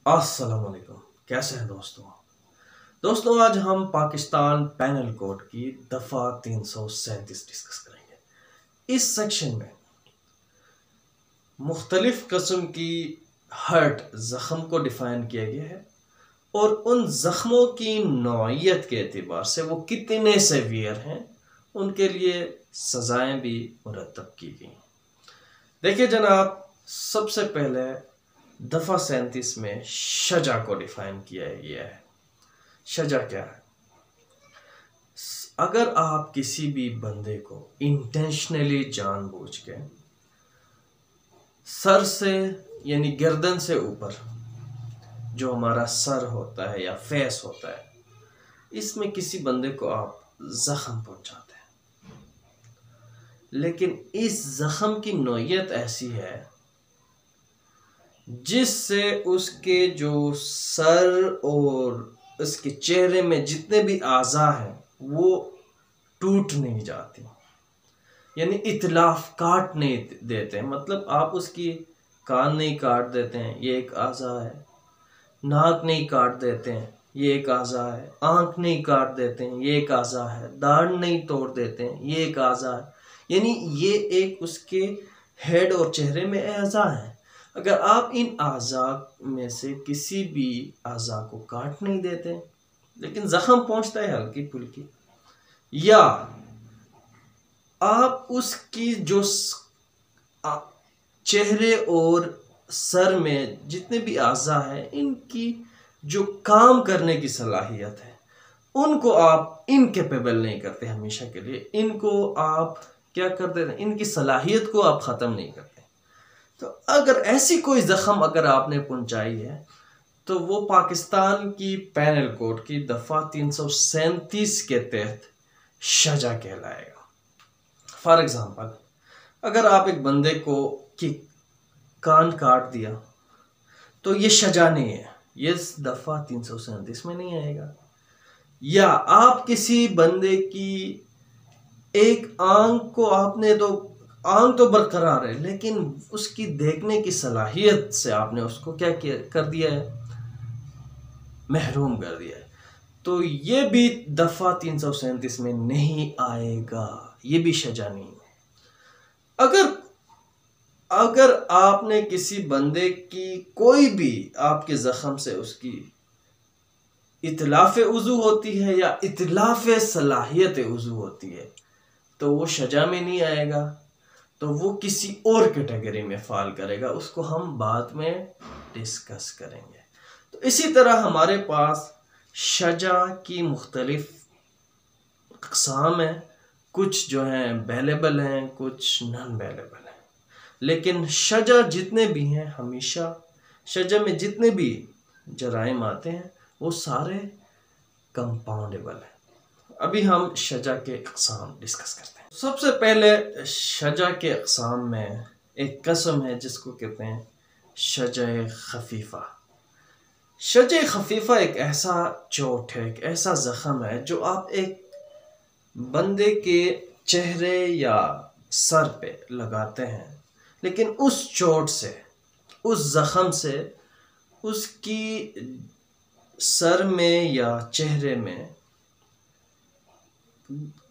अस्सलाम वालेकुम। कैसे हैं दोस्तों आज हम पाकिस्तान पैनल कोड की दफ़ा 337 डिस्कस करेंगे। इस सेक्शन में मुख्तलिफ किस्म की हर्ट ज़ख़म को डिफ़ाइन किया गया है और उन ज़ख़मों की नौइयत के एतबार से वो कितने सेवियर हैं उनके लिए सज़ाएं भी मुरतब की गई। देखिए जनाब, सबसे पहले दफ़ा 37 में शजा को डिफ़ाइन किया गया है। शजा क्या है? अगर आप किसी भी बंदे को इंटेंशनली जानबूझ के सर से यानी गर्दन से ऊपर जो हमारा सर होता है या फेस होता है, इसमें किसी बंदे को आप ज़ख़म पहुंचाते हैं, लेकिन इस ज़ख़म की नौइयत ऐसी है जिससे उसके जो सर और उसके चेहरे में जितने भी आज़ा हैं वो टूट नहीं जाती, यानी इतलाफ काट नहीं देते। मतलब आप उसकी कान नहीं काट देते हैं, ये एक आज़ा है। नाक नहीं काट देते हैं, ये एक आज़ा है। आँख नहीं काट देते हैं, ये एक आज़ा है। दाढ़ नहीं तोड़ देते हैं, ये एक आज़ा है। यानी ये एक उसके हेड और चेहरे में आज़ा है। अगर आप इन आज़ा में से किसी भी आज़ा को काट नहीं देते लेकिन ज़ख़म पहुंचता है हल्की फुल्की, या आप उसकी जो चेहरे और सर में जितने भी आज़ा हैं इनकी जो काम करने की सलाहियत है उनको आप इनकेपेबल नहीं करते हमेशा के लिए, इनको आप क्या कर देते हैं, इनकी सलाहियत को आप ख़त्म नहीं करते। तो अगर ऐसी कोई ज़ख़म अगर आपने पहुंचाई है तो वो पाकिस्तान की पैनल कोड की दफ़ा 337 के तहत शजा कहलाएगा। फॉर एग्ज़ाम्पल, अगर आप एक बंदे को कि कान काट दिया तो ये सजा नहीं है, ये दफ़ा 337 में नहीं आएगा। या आप किसी बंदे की एक आंख को आपने तो आंख तो बरकरार है लेकिन उसकी देखने की सलाहियत से आपने उसको क्या कर दिया है, महरूम कर दिया है, तो ये भी दफ़ा 337 में नहीं आएगा, ये भी सजा नहीं है। अगर आपने किसी बंदे की कोई भी आपके ज़ख़म से उसकी इतलाफ़ उज़ू होती है या इतलाफ़ सलाहियत उज़ू होती है तो वो सजा में नहीं आएगा, तो वो किसी और कैटेगरी में फ़ॉल करेगा, उसको हम बाद में डिस्कस करेंगे। तो इसी तरह हमारे पास सजा की मुख्तलिफ अक़साम हैं, कुछ जो हैं बेलेबल हैं, कुछ नॉन बेलेबल हैं। लेकिन सजा जितने भी हैं, हमेशा सजा में जितने भी जराइम आते हैं वो सारे कंपाउंडेबल हैं। अभी हम सजा के अक़साम डिस्कस करते हैं। सबसे पहले सजा के अक़साम में एक किस्म है जिसको कहते हैं सजा खफीफ़ा। सजा खफीफ़ा एक ऐसा चोट है, एक ऐसा ज़ख़म है जो आप एक बंदे के चेहरे या सर पे लगाते हैं, लेकिन उस चोट से, उस ज़ख़म से उसकी सर में या चेहरे में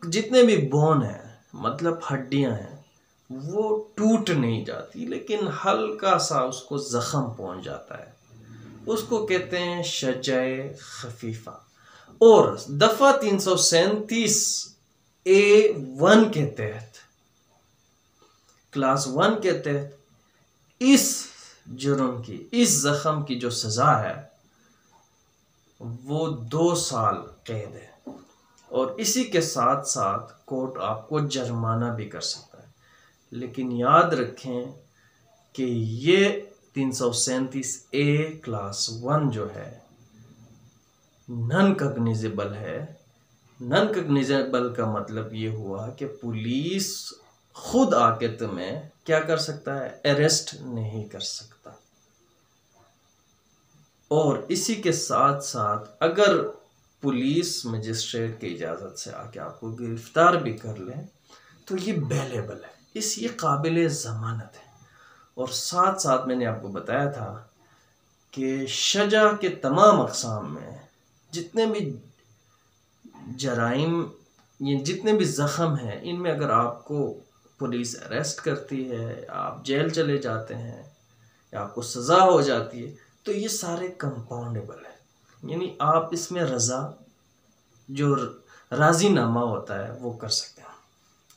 जितने भी बोन हैं, मतलब हड्डियां हैं, वो टूट नहीं जाती लेकिन हल्का सा उसको ज़ख़म पहुंच जाता है, उसको कहते हैं सजाए खफीफ़ा। और दफ़ा 337A1 के तहत, क्लास 1 के तहत इस जुर्म की, इस ज़ख़म की जो सज़ा है वो 2 साल कैद है और इसी के साथ साथ कोर्ट आपको जुर्माना भी कर सकता है। लेकिन याद रखें कि ये 337A क्लास 1 जो है नॉन कॉग्निजेबल है। नॉन कॉग्निजेबल का मतलब ये हुआ कि पुलिस खुद आके तुम्हें क्या कर सकता है, अरेस्ट नहीं कर सकता। और इसी के साथ साथ अगर पुलिस मजिस्ट्रेट की इजाज़त से आके आपको गिरफ्तार भी कर लें तो ये बेलेबल है, ये काबिल ज़मानत है। और साथ साथ मैंने आपको बताया था कि सजा के तमाम अक़साम में जितने भी जराइम, ये जितने भी ज़ख़म हैं, इनमें अगर आपको पुलिस अरेस्ट करती है, आप जेल चले जाते हैं या आपको सज़ा हो जाती है, तो ये सारे कंपाउंडेबल है। यानी आप इसमें रज़ा, जो राज़ीनामा होता है, वो कर सकते हैं।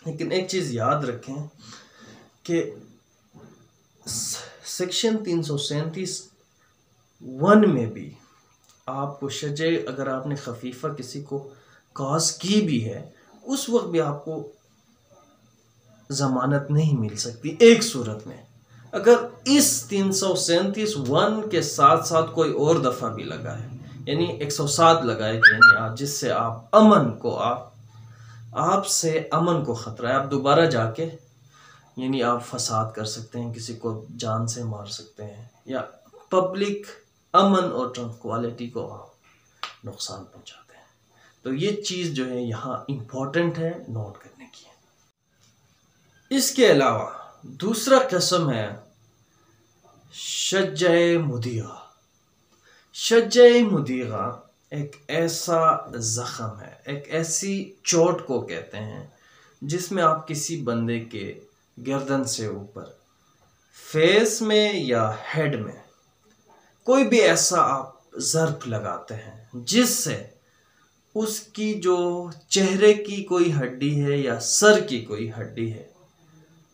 लेकिन एक चीज़ याद रखें कि सेक्शन 337(1) में भी आपको सजे, अगर आपने खफीफा किसी को कॉज की भी है, उस वक्त भी आपको ज़मानत नहीं मिल सकती। एक सूरत में, अगर इस 337(1) के साथ साथ कोई और दफ़ा भी लगा है, यानी 107 लगाए गए, जिससे आप अमन को, आपसे अमन को ख़तरा है, आप दोबारा जाके यानी आप फसाद कर सकते हैं, किसी को जान से मार सकते हैं, या पब्लिक अमन और ट्रंक्वालिटी को आप नुकसान पहुंचाते हैं। तो ये चीज़ जो है यहाँ इम्पोर्टेंट है नोट करने की। इसके अलावा दूसरा किस्म है शज्जे मुदीगा। शज्जे मुदीगा एक ऐसा ज़ख़म है, एक ऐसी चोट को कहते हैं जिसमें आप किसी बंदे के गर्दन से ऊपर, फेस में या हेड में कोई भी ऐसा आप ज़र्ब लगाते हैं जिससे उसकी जो चेहरे की कोई हड्डी है या सर की कोई हड्डी है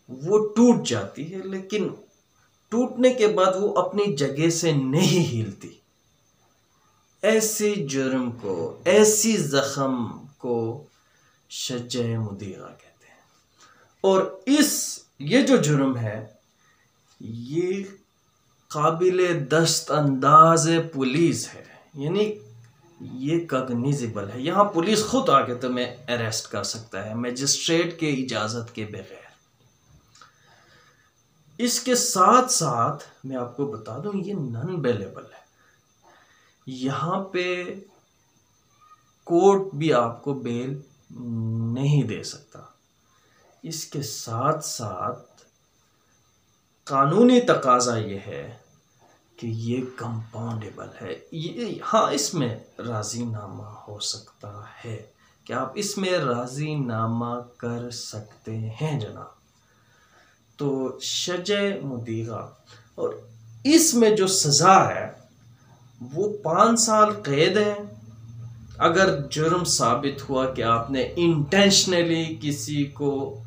वो टूट जाती है, लेकिन टूटने के बाद वो अपनी जगह से नहीं हिलती। ऐसे जुर्म को, ऐसी ज़ख़म को शज्जे मुदीगा कहते हैं। और ये जो जुर्म है, ये काबिले दस्त अंदाज पुलिस है, यानी ये कॉग्निजेबल है। यहाँ पुलिस खुद आके तुम्हें अरेस्ट कर सकता है मजिस्ट्रेट के इजाज़त के बगैर। इसके साथ साथ मैं आपको बता दूं, ये नॉन बेलेबल है। यहाँ पे कोर्ट भी आपको बेल नहीं दे सकता। इसके साथ साथ कानूनी तकाजा ये है कि ये कंपाउंडेबल है। ये हाँ, इसमें राज़ीनामा हो सकता है कि आप इसमें राज़ीनामा कर सकते हैं जनाब। तो शज्जे मुदीगा, और इसमें जो सज़ा है वो 5 साल कैद है अगर जुर्म साबित हुआ कि आपने इंटेंशनली किसी को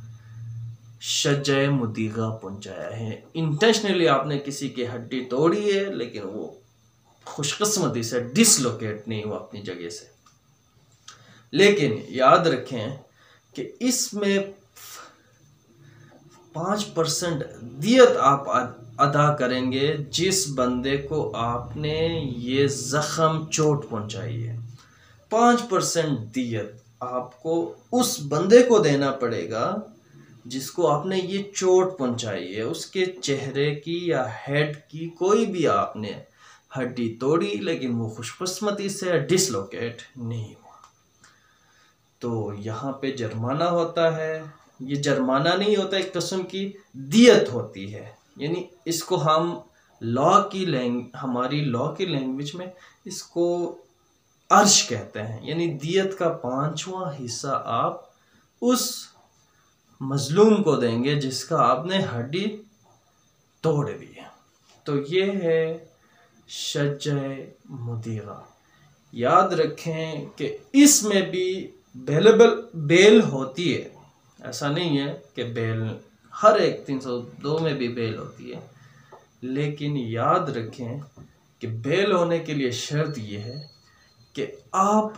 शज्जे मुदीगा पहुंचाया है। इंटेंशनली आपने किसी की हड्डी तोड़ी है, लेकिन वो खुशकिस्मती से डिसलोकेट नहीं हुआ अपनी जगह से। लेकिन याद रखें कि इसमें 5% दियत आप अदा करेंगे जिस बंदे को आपने ये ज़ख़म चोट पहुंचाई है। 5% दियत आपको उस बंदे को देना पड़ेगा जिसको आपने ये चोट पहुंचाई है। उसके चेहरे की या हेड की कोई भी आपने हड्डी तोड़ी, लेकिन वो खुशकिस्मती से डिसलोकेट नहीं हुआ, तो यहाँ पे जुर्माना होता है। ये जुर्माना नहीं होता, एक किस्म की दियत होती है। यानी इसको हम हमारी लॉ की लैंग्वेज में इसको अर्श कहते हैं। यानी दियत का 5वां हिस्सा आप उस मजलूम को देंगे जिसका आपने हड्डी तोड़ दी है। तो ये है शज्जे मुदीगा। याद रखें कि इसमें भी बेल होती है। ऐसा नहीं है कि बेल हर एक 302 में भी बेल होती है, लेकिन याद रखें कि बेल होने के लिए शर्त यह है कि आप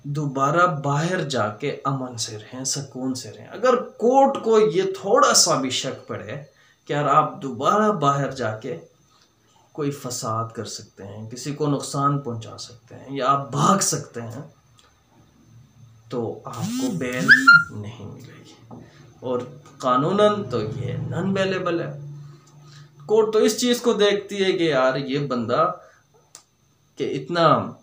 दोबारा बाहर जाके अमन से रहें, सुकून से रहें। अगर कोर्ट को ये थोड़ा सा भी शक पड़े कि यार आप दोबारा बाहर जाके कोई फसाद कर सकते हैं, किसी को नुकसान पहुंचा सकते हैं, या आप भाग सकते हैं, तो आपको बेल नहीं मिलेगी। और कानूनन तो ये नॉन बेलेबल है। कोर्ट तो इस चीज़ को देखती है कि यार ये बंदा कि इतना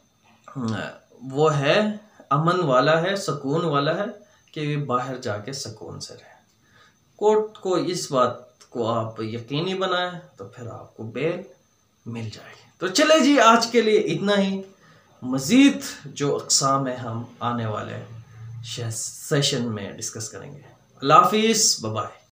वो है, अमन वाला है, सुकून वाला है कि बाहर जाके सुकून से रहे। कोर्ट को इस बात को आप यकीनी बनाएं तो फिर आपको बेल मिल जाएगी। तो चले जी, आज के लिए इतना ही। मज़ीद जो अक़साम है हम आने वाले सेशन में डिस्कस करेंगे। अल्लाह हाफ़िज़, बाय बाय।